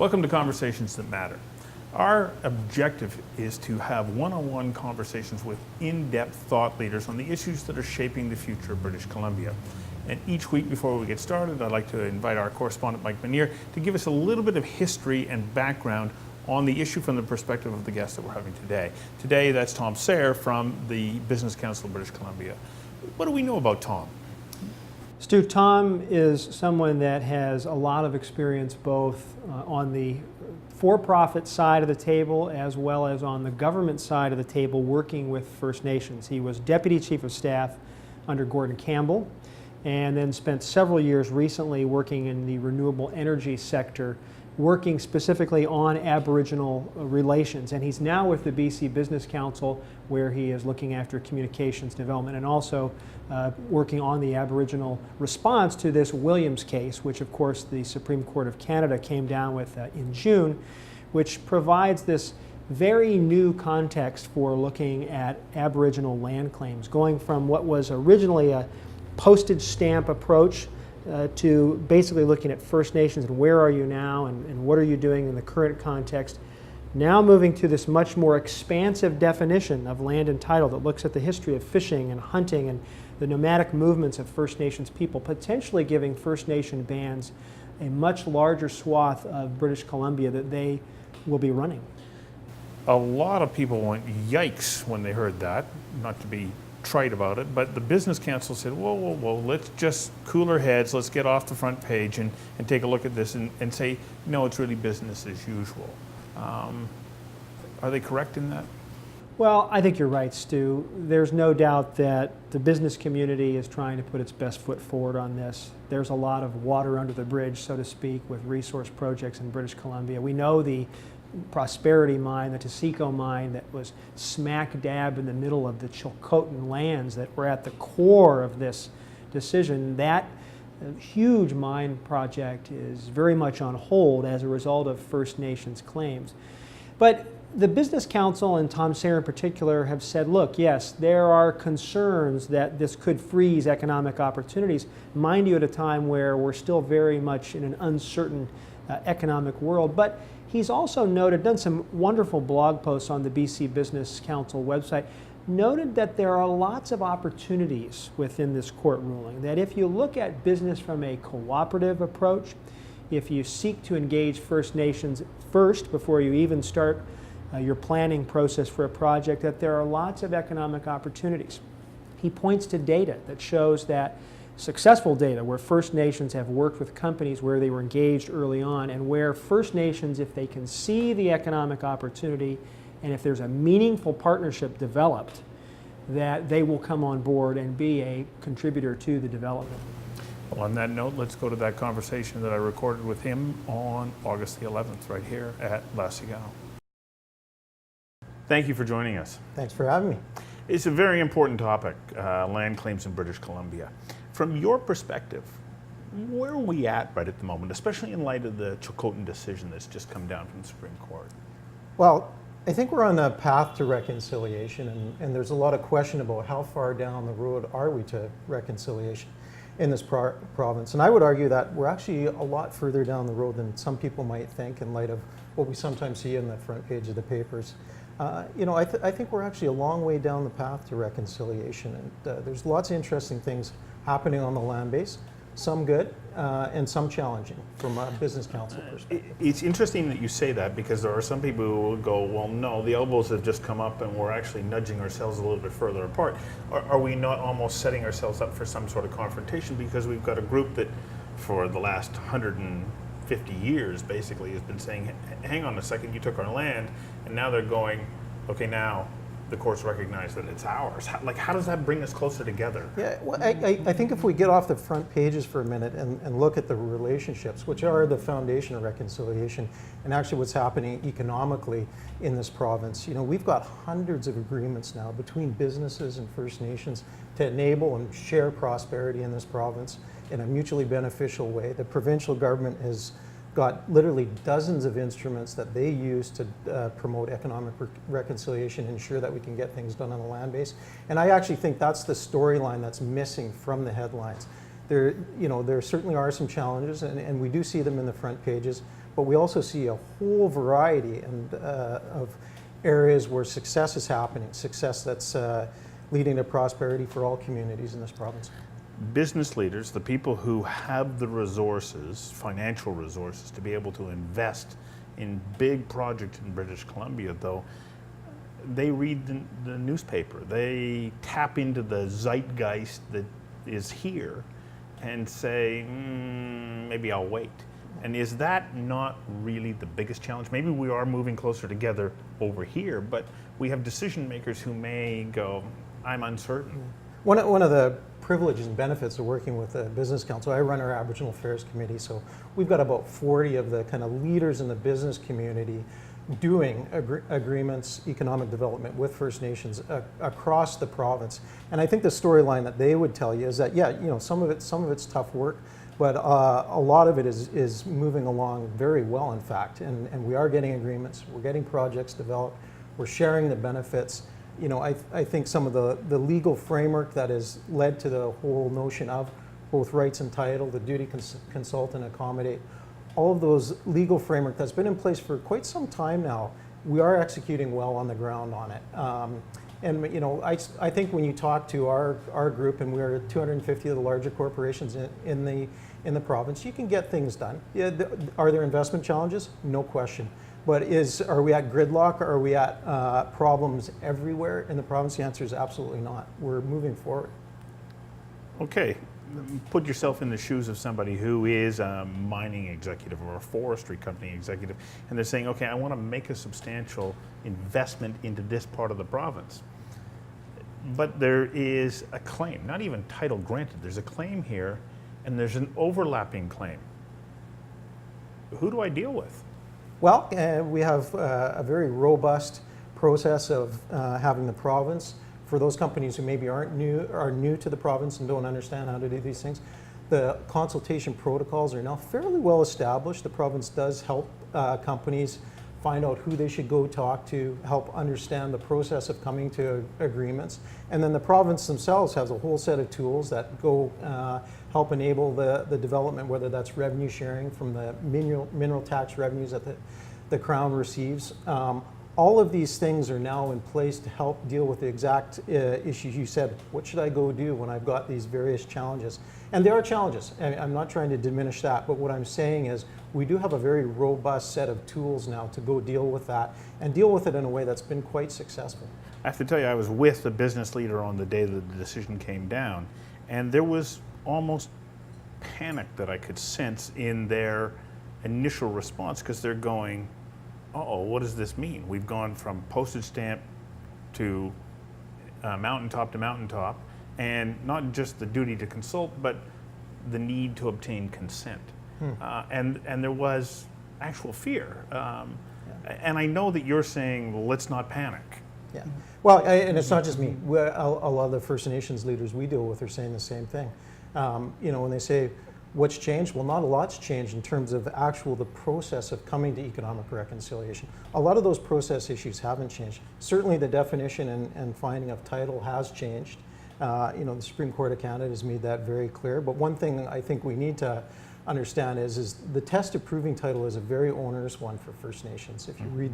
Welcome to Conversations That Matter. Our objective is to have one-on-one conversations with in-depth thought leaders on the issues that are shaping the future of British Columbia. And each week before we get started, I'd like to invite our correspondent McNish to give us a little bit of history and background on the issue from the perspective of the guest that we're having today. Today, that's Tom Syer from the Business Council of British Columbia. What do we know about Tom? Stu, Tom is someone that has a lot of experience both on the for-profit side of the table as well as on the government side of the table working with First Nations. He was Deputy Chief of Staff under Gordon Campbell and then spent several years recently working in the renewable energy sector, working specifically on Aboriginal relations. And he's now with the BC Business Council where he is looking after communications development and also working on the Aboriginal response to this Williams case, which of course the Supreme Court of Canada came down with in June, which provides this very new context for looking at Aboriginal land claims, going from what was originally a postage stamp approach to basically looking at First Nations and where are you now and what are you doing in the current context. Now moving to this much more expansive definition of land and title that looks at the history of fishing and hunting and the nomadic movements of First Nations people, potentially giving First Nation bands a much larger swath of British Columbia that they will be running. A lot of people went yikes when they heard that, not to be trite about it, but the Business Council said, whoa, let's just cool our heads, let's get off the front page and take a look at this and say, no, it's really business as usual. Are they correct in that? Well, I think you're right, Stu. There's no doubt that the business community is trying to put its best foot forward on this. There's a lot of water under the bridge, so to speak, with resource projects in British Columbia. We know the Prosperity mine, the Tsilhqot'in mine that was smack dab in the middle of the Tsilhqot'in lands that were at the core of this decision. That huge mine project is very much on hold as a result of First Nations claims. But the Business Council and Tom Syer in particular have said, look, yes, there are concerns that this could freeze economic opportunities, mind you, at a time where we're still very much in an uncertain economic world. But he's also done some wonderful blog posts on the BC Business Council website, noted that there are lots of opportunities within this court ruling, that if you look at business from a cooperative approach, if you seek to engage First Nations first before you even start your planning process for a project, that there are lots of economic opportunities. He points to data that shows that successful data where First Nations have worked with companies where they were engaged early on and where First Nations, if they can see the economic opportunity and if there's a meaningful partnership developed, that they will come on board and be a contributor to the development. Well, on that note, let's go to that conversation that I recorded with him on August the 11th right here at La Cigale. Thank you for joining us. Thanks for having me. It's a very important topic, land claims in British Columbia. From your perspective, where are we at right at the moment, especially in light of the Tsilhqot'in decision that's just come down from the Supreme Court? Well, I think we're on a path to reconciliation, and there's a lot of question about how far down the road are we to reconciliation in this province. And I would argue that we're actually a lot further down the road than some people might think in light of what we sometimes see in the front page of the papers. I think we're actually a long way down the path to reconciliation, and there's lots of interesting things happening on the land base, some good and some challenging from a Business Council perspective. It's interesting that you say that because there are some people who will go, well, no, the elbows have just come up and we're actually nudging ourselves a little bit further apart. Are we not almost setting ourselves up for some sort of confrontation because we've got a group that for the last 150 years basically has been saying, hang on a second, you took our land, and now they're going, okay, now the courts recognize that it's ours. How does that bring us closer together? Yeah, well, I think if we get off the front pages for a minute and look at the relationships, which are the foundation of reconciliation, and actually what's happening economically in this province, we've got hundreds of agreements now between businesses and First Nations to enable and share prosperity in this province in a mutually beneficial way. The provincial government has got literally dozens of instruments that they use to promote economic reconciliation, ensure that we can get things done on the land base. And I actually think that's the storyline that's missing from the headlines. There certainly are some challenges, and we do see them in the front pages, but we also see a whole variety of areas where success is happening, success that's leading to prosperity for all communities in this province. Business leaders, the people who have the resources, financial resources, to be able to invest in big projects in British Columbia, though, they read the newspaper. They tap into the zeitgeist that is here and say, maybe I'll wait. And is that not really the biggest challenge? Maybe we are moving closer together over here, but we have decision makers who may go, I'm uncertain. One of the privileges and benefits of working with the Business Council, I run our Aboriginal Affairs Committee, so we've got about 40 of the kind of leaders in the business community doing agreements, economic development with First Nations across the province. And I think the storyline that they would tell you is that, yeah, you know, some of it's tough work, but a lot of it is moving along very well, in fact. And we are getting agreements, we're getting projects developed, we're sharing the benefits. You know, I think some of the legal framework that has led to the whole notion of both rights and title, the duty consult and accommodate, all of those legal framework that's been in place for quite some time now, we are executing well on the ground on it. And you know, I think when you talk to our group, and we're 250 of the larger corporations in the province, you can get things done. Yeah, are there investment challenges? No question. But are we at gridlock? Are we at problems everywhere in the province? The answer is absolutely not. We're moving forward. Okay, put yourself in the shoes of somebody who is a mining executive or a forestry company executive, and they're saying, okay, I want to make a substantial investment into this part of the province. But there is a claim, not even title granted, there's a claim here, and there's an overlapping claim. Who do I deal with? Well, we have a very robust process of having the province. For those companies who maybe are new to the province and don't understand how to do these things, the consultation protocols are now fairly well established. The province does help companies find out who they should go talk to, help understand the process of coming to agreements. And then the province themselves has a whole set of tools that go help enable the development, whether that's revenue sharing from the mineral tax revenues that the Crown receives. All of these things are now in place to help deal with the exact issues you said. What should I go do when I've got these various challenges? And there are challenges, and I'm not trying to diminish that, but what I'm saying is we do have a very robust set of tools now to go deal with that, and deal with it in a way that's been quite successful. I have to tell you, I was with a business leader on the day that the decision came down, and there was almost panic that I could sense in their initial response, because they're going, uh-oh, what does this mean? We've gone from postage stamp to mountaintop, and not just the duty to consult, but the need to obtain consent. And there was actual fear. And I know that you're saying, well, let's not panic. Yeah. Well, and it's not just me. A lot of the First Nations leaders we deal with are saying the same thing. You know, when they say, what's changed? Well, not a lot's changed in terms of the process of coming to economic reconciliation. A lot of those process issues haven't changed. Certainly the definition and finding of title has changed. You know, the Supreme Court of Canada has made that very clear. But one thing I think we need to understand is the test of proving title is a very onerous one for First Nations. If you read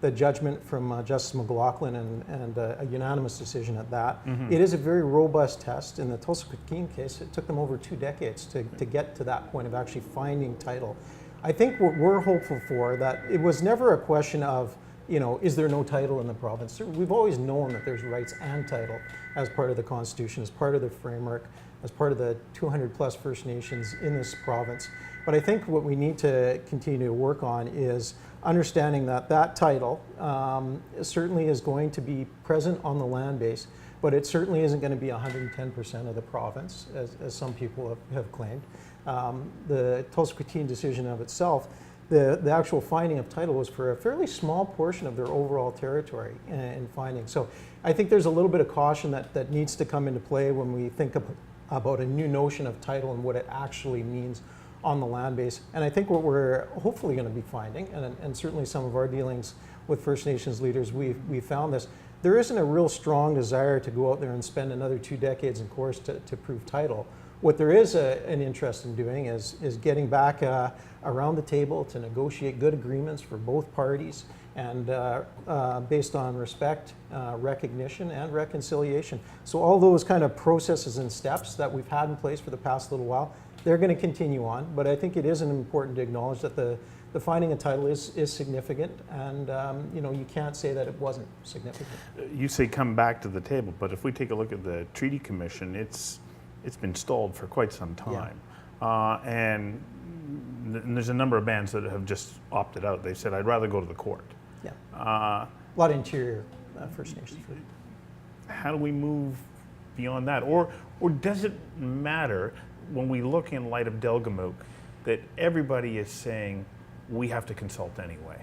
the judgment from Justice McLaughlin and a unanimous decision at that. It is a very robust test. In the Tsilhqot'in case, it took them over 2 decades to get to that point of actually finding title. I think what we're hopeful for, that it was never a question of, you know, is there no title in the province? We've always known that there's rights and title as part of the Constitution, as part of the framework, as part of the 200 plus First Nations in this province. But I think what we need to continue to work on is understanding that title certainly is going to be present on the land base, but it certainly isn't going to be 110% of the province, as some people have claimed. The Tsilhqot'in decision of itself, the actual finding of title was for a fairly small portion of their overall territory in finding. So I think there's a little bit of caution that needs to come into play when we think about a new notion of title and what it actually means on the land base. And I think what we're hopefully going to be finding, and certainly some of our dealings with First Nations leaders, we found this, there isn't a real strong desire to go out there and spend another 2 decades in course to prove title. What there is an interest in doing is getting back around the table to negotiate good agreements for both parties, and based on respect, recognition, and reconciliation. So all those kind of processes and steps that we've had in place for the past little while, they're going to continue on. But I think it is important to acknowledge that the finding a title is significant, and you can't say that it wasn't significant. You say come back to the table, but if we take a look at the Treaty Commission, it's been stalled for quite some time. And there's a number of bands that have just opted out. They said, I'd rather go to the court. Yeah. A lot of interior First Nations food. How do we move beyond that? Or does it matter when we look in light of Delgamuukw that everybody is saying we have to consult anyway?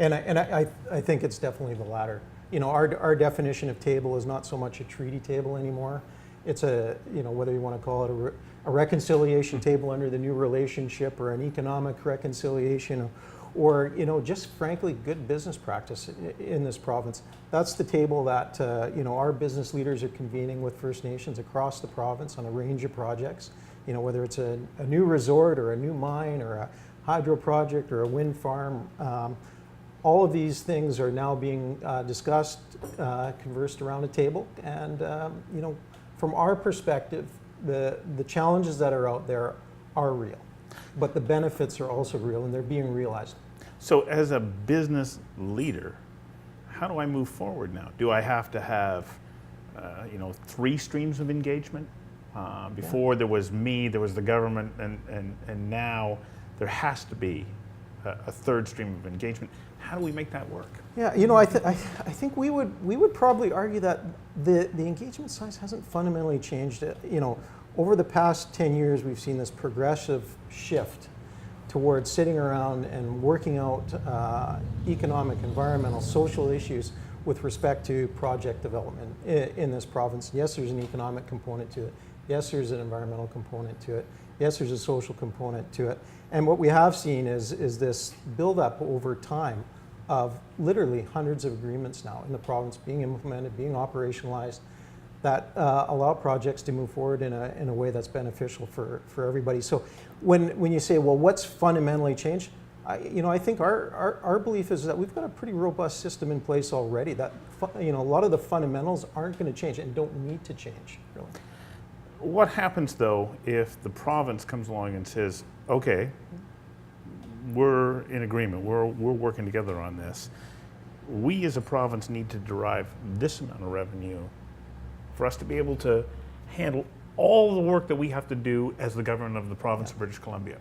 Yeah. And I think it's definitely the latter. Our definition of table is not so much a treaty table anymore. It's whether you want to call it a reconciliation table under the new relationship, or an economic reconciliation, or just frankly good business practice in this province. That's the table that our business leaders are convening with First Nations across the province on a range of projects. Whether it's a new resort or a new mine or a hydro project or a wind farm. All of these things are now being discussed, conversed around a table, and from our perspective, the challenges that are out there are real, but the benefits are also real, and they're being realized. So as a business leader, how do I move forward now? Do I have to have 3 streams of engagement? Before there was me, there was the government, and now there has to be a third stream of engagement. How do we make that work? Yeah, I think we would probably argue that the engagement size hasn't fundamentally changed. Over the past 10 years, we've seen this progressive shift towards sitting around and working out economic, environmental, social issues with respect to project development in this province. Yes, there's an economic component to it. Yes, there's an environmental component to it. Yes, there's a social component to it. And what we have seen is this buildup over time of literally hundreds of agreements now in the province being implemented, being operationalized, that allow projects to move forward in a way that's beneficial for everybody. So when you say, well, what's fundamentally changed? I think our belief is that we've got a pretty robust system in place already, that a lot of the fundamentals aren't going to change and don't need to change, really. What happens, though, if the province comes along and says, okay, we're in agreement, we're working together on this. We as a province need to derive this amount of revenue for us to be able to handle all the work that we have to do as the government of the province of British Columbia.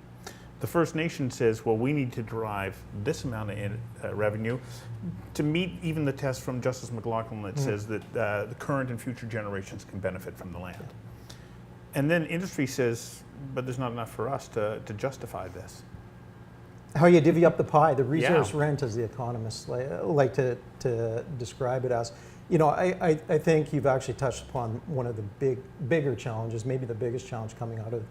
The First Nation says, well, we need to derive this amount of revenue to meet even the test from Justice McLaughlin that says that the current and future generations can benefit from the land. And then industry says, but there's not enough for us to justify this. How you divvy up the pie, the resource rent, as the economists like to describe it as. I think you've actually touched upon one of the bigger challenges, maybe the biggest challenge coming out of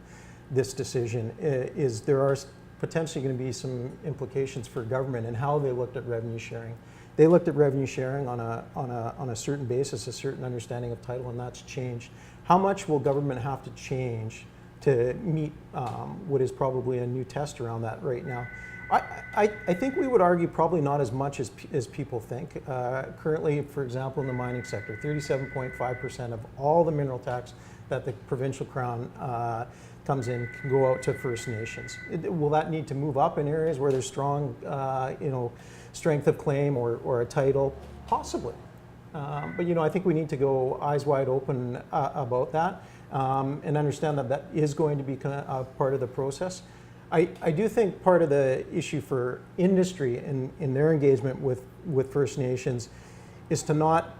this decision, is there are potentially going to be some implications for government and how they looked at revenue sharing. They looked at revenue sharing on a certain basis, a certain understanding of title, and that's changed. How much will government have to change to meet what is probably a new test around that right now? I think we would argue probably not as much as people think. Currently, for example, in the mining sector, 37.5% of all the mineral tax that the provincial crown comes in can go out to First Nations. Will that need to move up in areas where there's strong, strength of claim or a title? Possibly. But I think we need to go eyes wide open about that and understand that that is going to be a part of the process. I do think part of the issue for industry in their engagement with First Nations is to not,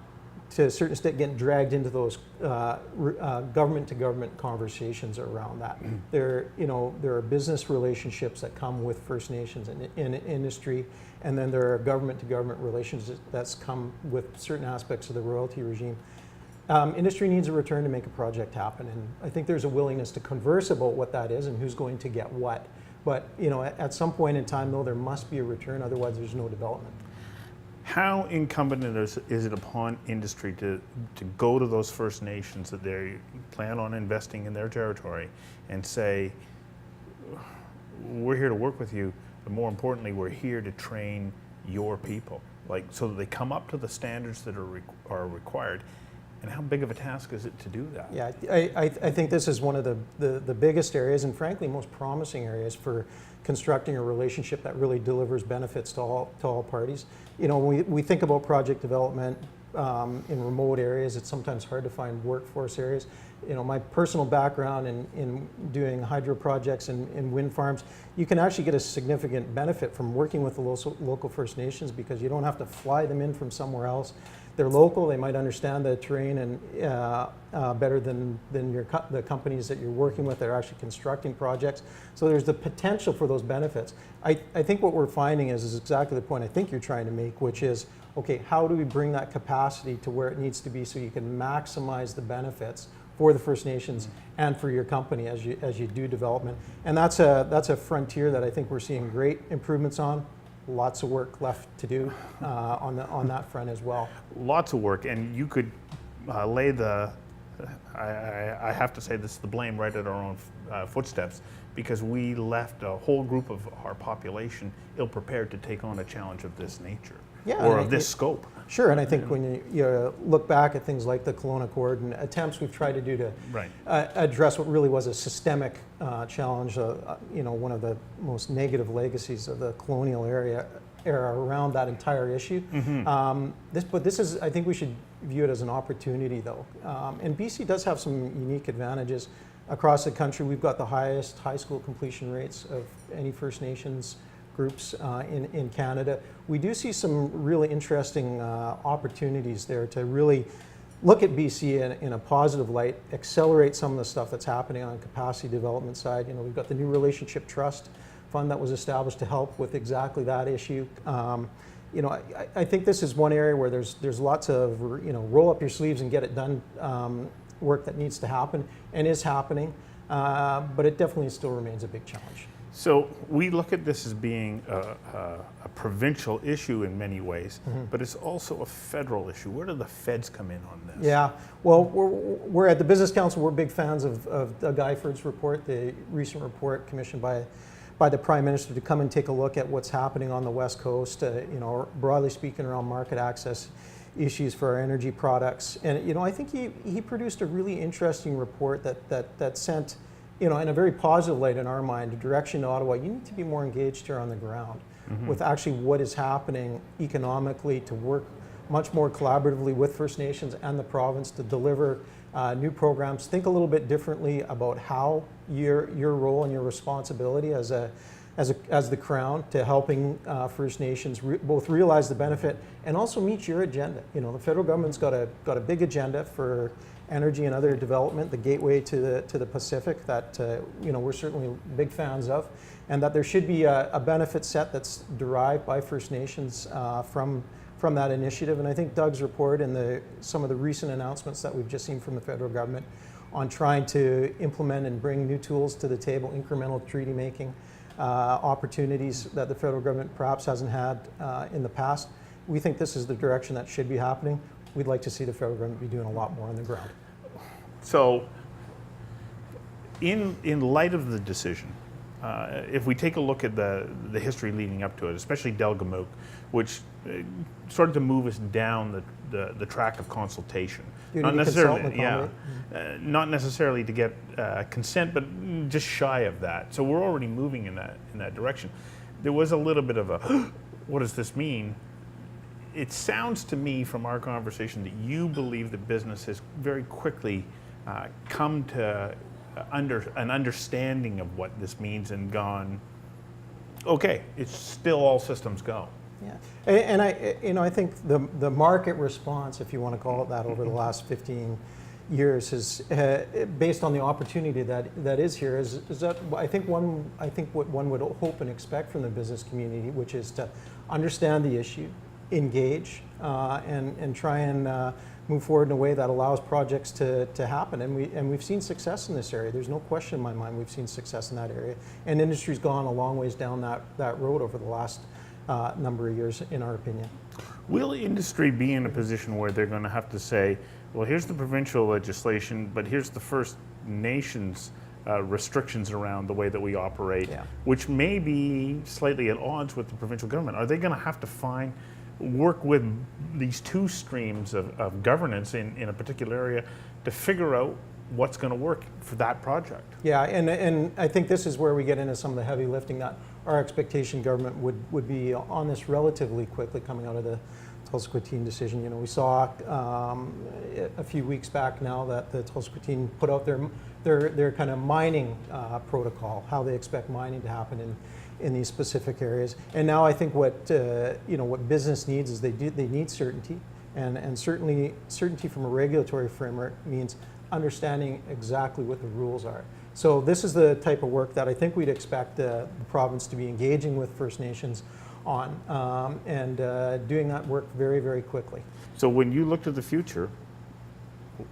to a certain extent, get dragged into those government-to-government conversations around that. There are business relationships that come with First Nations in industry, and then there are government-to-government relations that's come with certain aspects of the royalty regime. Industry needs a return to make a project happen, and I think there's a willingness to converse about what that is and who's going to get what. But at some point in time, though, there must be a return, otherwise there's no development. How incumbent is it upon industry to go to those First Nations that they plan on investing in their territory and say, we're here to work with you, but more importantly, we're here to train your people, like so that they come up to the standards that are required? And how big of a task is it to do that? Yeah, I think this is one of the biggest areas and frankly most promising areas for constructing a relationship that really delivers benefits to all parties. You know, when we think about project development in remote areas, it's sometimes hard to find workforce areas. You know, my personal background in doing hydro projects and wind farms, you can actually get a significant benefit from working with the local First Nations because you don't have to fly them in from somewhere else. They're local, they might understand the terrain and better than the companies that you're working with that are actually constructing projects. So there's the potential for those benefits. I think what we're finding is exactly the point I think you're trying to make, which is, okay, how do we bring that capacity to where it needs to be so you can maximize the benefits for the First Nations and for your company as you do development? And that's a frontier that I think we're seeing great improvements on. Lots of work left to do on that front as well. Lots of work, and you could lay the, I have to say this, the blame right at our own footsteps, because we left a whole group of our population ill-prepared to take on a challenge of this nature, or of this scope. Sure, and I think when you look back at things like the Kelowna Accord and attempts we've tried to do to address what really was a systemic challenge, you know, one of the most negative legacies of the colonial era around that entire issue. But this is, I think we should view it as an opportunity though. And BC does have some unique advantages. Across the country, we've got the highest high school completion rates of any First Nations groups in Canada. We do see some really interesting opportunities there to really look at BC in a positive light, accelerate some of the stuff that's happening on the capacity development side. You know, we've got the new Relationship Trust Fund that was established to help with exactly that issue. You know, I think this is one area where there's lots of, you know, roll up your sleeves and get it done work that needs to happen and is happening, but it definitely still remains a big challenge. So we look at this as being a provincial issue in many ways, but it's also a federal issue. Where do the feds come in on this? Yeah, well, we're at the Business Council, we're big fans of Doug Eiford's report, the recent report commissioned by the Prime Minister to come and take a look at what's happening on the West Coast, you know, broadly speaking around market access issues for our energy products. And, you know, I think he produced a really interesting report that sent, you know, in a very positive light in our mind, a direction to Ottawa. You need to be more engaged here on the ground with actually what is happening economically, to work much more collaboratively with First Nations and the province to deliver new programs. Think a little bit differently about how your role and your responsibility as the Crown to helping First Nations both realize the benefit and also meet your agenda. You know, the federal government's got a big agenda for energy and other development, the gateway to the Pacific that you know, we're certainly big fans of, and that there should be a benefit set that's derived by First Nations from that initiative. And I think Doug's report and some of the recent announcements that we've just seen from the federal government on trying to implement and bring new tools to the table, incremental treaty making opportunities that the federal government perhaps hasn't had in the past. We think this is the direction that should be happening. We'd like to see the federal government be doing a lot more on the ground. So, in light of the decision, if we take a look at the history leading up to it, especially Delgamuukw, which started to move us down the track of consultation, not necessarily to get consent, but just shy of that. So we're already moving in that direction. There was a little bit of a, what does this mean? It sounds to me from our conversation that you believe that business has very quickly come to an understanding of what this means and gone, okay, it's still all systems go. Yeah, and I think the market response, if you want to call it that, over the last 15 years is based on the opportunity that is here. Is that I think what one would hope and expect from the business community, which is to understand the issue, engage, and try and move forward in a way that allows projects to happen. And we've seen success in this area. There's no question in my mind we've seen success in that area. And industry's gone a long ways down that road over the last number of years, in our opinion. Will industry be in a position where they're going to have to say, well, here's the provincial legislation, but here's the First Nations restrictions around the way that we operate, Yeah. which may be slightly at odds with the provincial government? Are they going to have to work with these two streams of governance in a particular area to figure out what's going to work for that project? Yeah, and I think this is where we get into some of the heavy lifting that our expectation government would be on this relatively quickly coming out of the Tsilhqot'in decision. You know, we saw a few weeks back now that the Tsilhqot'in put out their kind of mining protocol, how they expect mining to happen in these specific areas. And now I think what business needs is they need certainty, and certainty from a regulatory framework means understanding exactly what the rules are. So this is the type of work that I think we'd expect the province to be engaging with First Nations on, and doing that work very, very quickly. So when you look to the future,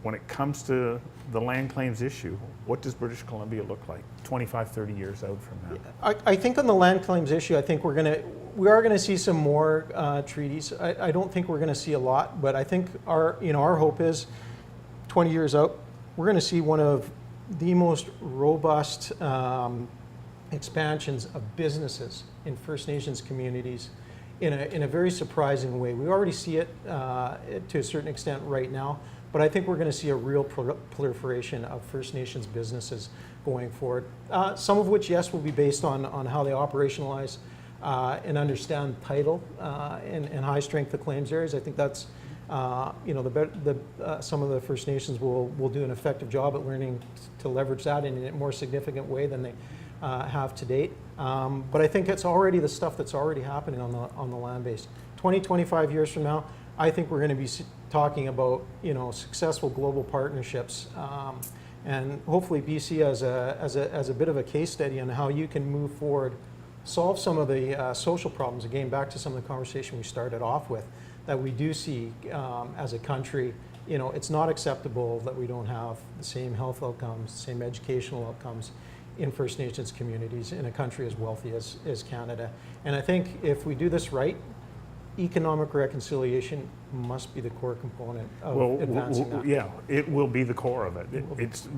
when it comes to the land claims issue, what does British Columbia look like 25, 30 years out from now? I think on the land claims issue, I think we are going to see some more treaties. I don't think we're going to see a lot, but I think our hope is 20 years out, we're going to see one of the most robust expansions of businesses in First Nations communities in a very surprising way. We already see it to a certain extent right now, but I think we're going to see a real proliferation of First Nations businesses going forward. Some of which, yes, will be based on how they operationalize and understand title and high strength of claims areas. I think that's some of the First Nations will do an effective job at learning to leverage that in a more significant way than they have to date. But I think it's already the stuff that's already happening on the land base. 20, 25 years from now, I think we're going to be talking about successful global partnerships, and hopefully BC as a bit of a case study on how you can move forward, solve some of the social problems. Again, back to some of the conversation we started off with, that we do see as a country. It's not acceptable that we don't have the same health outcomes, the same educational outcomes in First Nations communities in a country as wealthy as Canada. And I think if we do this right, economic reconciliation must be the core component of advancing that. Yeah, it will be the core of it. It's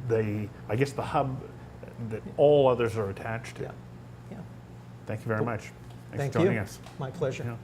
I guess the hub that all others are attached to. Yeah. Thank you very much. Thanks Thank for joining you. us. My pleasure. Yeah.